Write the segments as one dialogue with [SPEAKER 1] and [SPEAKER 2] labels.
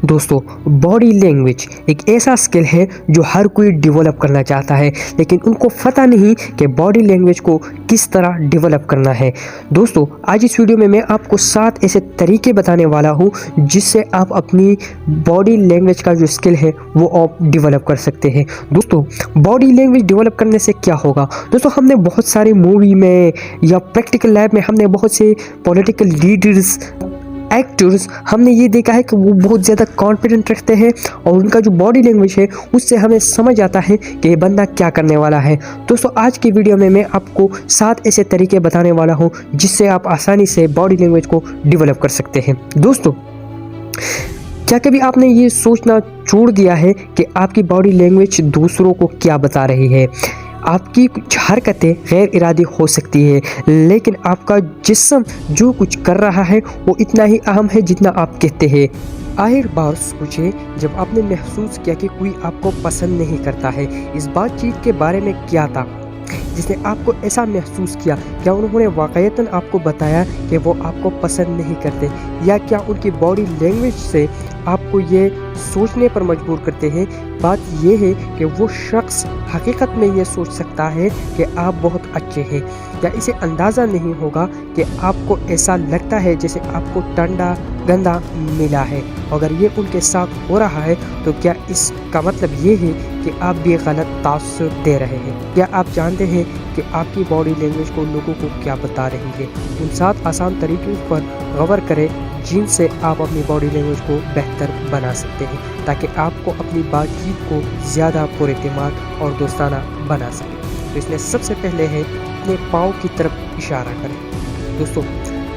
[SPEAKER 1] दोस्तों, body language एक ऐसा स्किल है जो हर कोई डेवलप करना चाहता है, लेकिन उनको पता नहीं कि बॉडी लैंग्वेज को किस तरह डेवलप करना है। दोस्तों, आज इस वीडियो में मैं आपको 7 ऐसे तरीके बताने वाला हूँ जिससे आप अपनी बॉडी लैंग्वेज का जो स्किल है वो आप डेवलप कर सकते हैं। दोस्तों, बॉडी लैंग्वेज डेवलप करने से क्या होगा? दोस्तों, हमने बहुत सारे मूवी में या प्रैक्टिकल लाइफ में हमने बहुत से पॉलिटिकल लीडर्स, एक्टर्स, हमने ये देखा है कि वो बहुत ज़्यादा कॉन्फिडेंट रखते हैं और उनका जो बॉडी लैंग्वेज है उससे हमें समझ आता है कि ये बंदा क्या करने वाला है। दोस्तों, आज की वीडियो में मैं आपको 7 ऐसे तरीके बताने वाला हूँ जिससे आप आसानी से बॉडी लैंग्वेज को डेवलप कर सकते हैं। दोस्तों, क्या कभी आपने ये सोचना छोड़ दिया है कि आपकी बॉडी लैंग्वेज दूसरों को क्या बता रही है? आपकी कुछ हरकतें गैर इरादी हो सकती है, लेकिन आपका जिस्म जो कुछ कर रहा है वो इतना ही अहम है जितना आप कहते हैं। आखिर बार सोचिए जब आपने महसूस किया कि कोई आपको पसंद नहीं करता है, इस बातचीत के बारे में क्या था जिसने आपको ऐसा महसूस किया? क्या उन्होंने वाक़ईतन आपको बताया कि वो आपको पसंद नहीं करते, या क्या उनकी बॉडी लैंग्वेज से आपको ये सोचने पर मजबूर करते हैं? बात ये है कि वो शख्स हकीकत में ये सोच सकता है कि आप बहुत अच्छे हैं, या इसे अंदाज़ा नहीं होगा कि आपको ऐसा लगता है जैसे आपको ठंडा गंदा मिला है। अगर ये उनके साथ हो रहा है तो क्या इसका मतलब ये है कि आप भी गलत तासुर दे रहे हैं? क्या आप जानते हैं कि आपकी बॉडी लैंग्वेज को लोगों को क्या बता रही है? उन 7 आसान तरीकों पर गौर करें जिनसे आप अपनी बॉडी लैंग्वेज को बेहतर बना सकते हैं, ताकि आपको अपनी बातचीत को ज़्यादा पुरएतमाद और दोस्ताना बना सकें। तो इसमें सबसे पहले है अपने पाँव की तरफ इशारा करें। दोस्तों,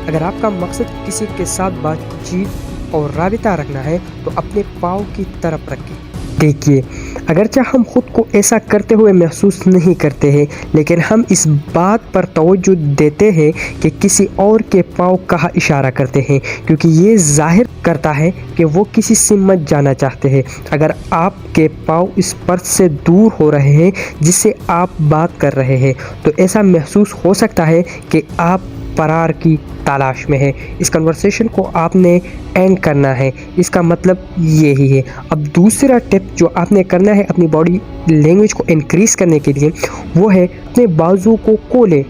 [SPEAKER 1] अगर आपका मकसद किसी के साथ बातचीत और राबिता रखना है तो अपने पाँव की तरफ रखें। देखिए, अगरचे हम खुद को ऐसा करते हुए महसूस नहीं करते हैं, लेकिन हम इस बात पर तवज्जो देते हैं कि किसी और के पाँव कहाँ इशारा करते हैं, क्योंकि ये जाहिर करता है कि वो किसी से मत जाना चाहते हैं। अगर आपके पाँव इस पर्स से दूर हो रहे हैं जिससे आप बात कर रहे हैं, तो ऐसा महसूस हो सकता है कि आप फरार की तलाश में है। इस कन्वर्सेशन को आपने एंड करना है, इसका मतलब यही है। अब दूसरा टिप जो आपने करना है अपनी बॉडी लैंग्वेज को इंक्रीज़ करने के लिए, वो है अपने बाजू को खोलें।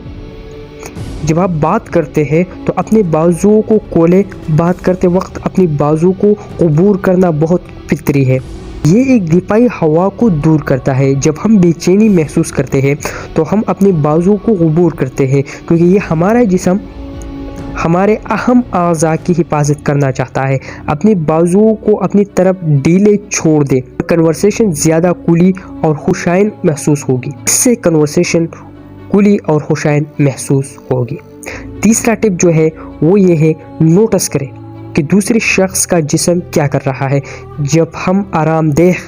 [SPEAKER 1] जब आप बात करते हैं तो अपने बाजुओं को खोलें। बात करते वक्त अपनी बाजू को अबूर करना बहुत फितरी है। ये एक दिफाई हवा को दूर करता है। जब हम बेचैनी महसूस करते हैं तो हम अपनी बाजू को अबूर करते हैं, क्योंकि ये हमारा जिस्म हमारे अहम आज़ा की हिफाजत करना चाहता है। अपनी बाजुओं को अपनी तरफ ढीले छोड़ दे। कन्वर्सेशन ज़्यादा खुली और खुशाइन महसूस होगी। इससे कन्वर्सेशन खुली और खुशाइन महसूस होगी। तीसरा टिप जो है वो ये है, नोटिस करें कि दूसरे शख्स का जिस्म क्या कर रहा है। जब हम आरामदेह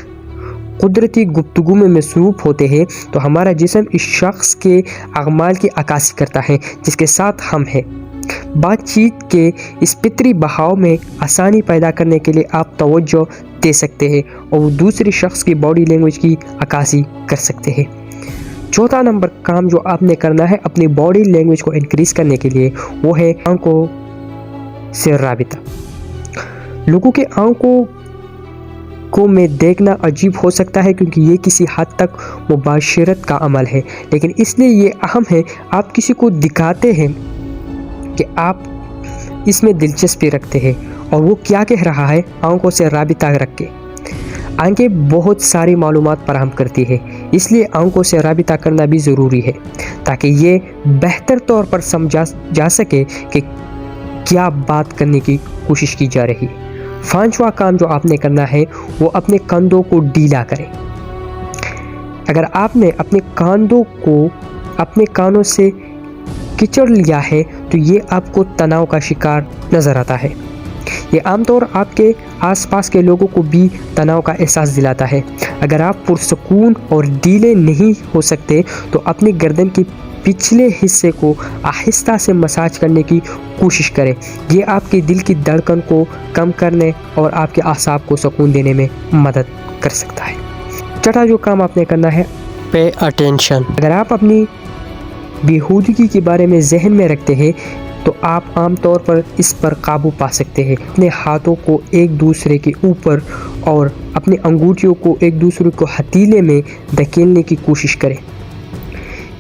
[SPEAKER 1] कुदरती गुफ्तगू में मसरूफ़ होते हैं तो हमारा जिस्म इस शख्स के अमाल की अक्कासी करता है जिसके साथ हम हैं। बातचीत के इस फितरी बहाव में आसानी पैदा करने के लिए आप तवज्जो दे सकते हैं और दूसरे शख्स की बॉडी लैंग्वेज की अक्कासी कर सकते हैं। चौथा नंबर काम जो आपने करना है अपनी बॉडी लैंग्वेज को इंक्रीज़ करने के लिए, वो है आंखों से राबिता। लोगों के आंखों को में देखना अजीब हो सकता है, क्योंकि ये किसी हद तक मुबाशरत का अमल है, लेकिन इसलिए ये अहम है आप किसी को दिखाते हैं कि आप इसमें दिलचस्पी रखते हैं और वो क्या कह रहा है। आंखों से राबिता रख के आंखें बहुत सारी मालूमात फराहम करती है, इसलिए आंखों से राबिता करना भी ज़रूरी है ताकि ये बेहतर तौर पर समझा जा सके कि क्या बात करने की कोशिश की जा रही है। 5वां काम जो आपने करना है वो अपने कंधों को ढीला करें। अगर आपने अपने कंधों को अपने कानों से किचड़ लिया है तो ये आपको तनाव का शिकार नज़र आता है। ये आमतौर आपके आसपास के लोगों को भी तनाव का एहसास दिलाता है। अगर आप पुरसकून और ढीले नहीं हो सकते तो अपनी गर्दन की पिछले हिस्से को आहिस्ता से मसाज करने की कोशिश करें। ये आपके दिल की धड़कन को कम करने और आपके आसाब को सुकून देने में मदद कर सकता है। छठा जो काम आपने करना है, पे अटेंशन। अगर आप अपनी बेहूदगी के बारे में जहन में रखते हैं تو آپ عام طور پر اس پر قابو پا سکتے ہیں۔ اپنے ہاتھوں کو ایک دوسرے کے اوپر اور اپنے انگوٹھیوں کو ایک دوسرے کو ہتھیلے میں دھکیلنے کی کوشش کریں۔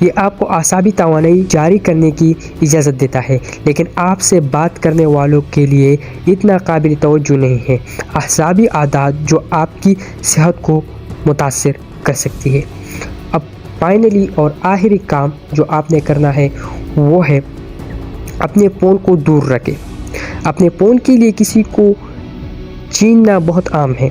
[SPEAKER 1] یہ آپ کو اعصابی توانائی جاری کرنے کی اجازت دیتا ہے، لیکن آپ سے بات کرنے والوں کے لیے اتنا قابل توجہ نہیں ہے۔ اعصابی عادات جو آپ کی صحت کو متاثر کر سکتی ہے۔ اب فائنلی اور آخری کام جو آپ نے کرنا ہے وہ ہے اپنے فون کو دور رکھیں۔ اپنے فون کے لیے کسی کو چھیننا بہت عام ہے۔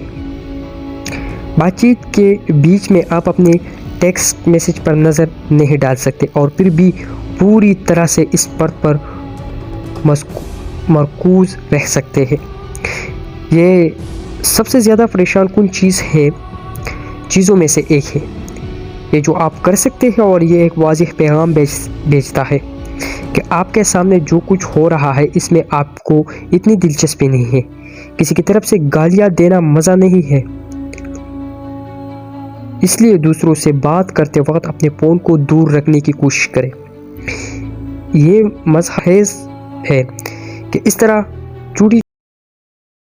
[SPEAKER 1] بات چیت کے بیچ میں آپ اپنے ٹیکسٹ میسج پر نظر نہیں ڈال سکتے اور پھر بھی پوری طرح سے اس پر مرکوز رہ سکتے ہیں۔ یہ سب سے زیادہ پریشان کن چیزوں میں سے ایک ہے، یہ جو آپ کر سکتے ہیں، اور یہ ایک واضح پیغام بھیجتا ہے کہ آپ کے سامنے جو کچھ ہو رہا ہے اس میں آپ کو اتنی دلچسپی نہیں ہے۔ کسی کی طرف سے گالیاں دینا مزہ نہیں ہے، اس لیے دوسروں سے بات کرتے وقت اپنے فون کو دور رکھنے کی کوشش کریں۔ یہ محض ہے کہ اس طرح چھوٹی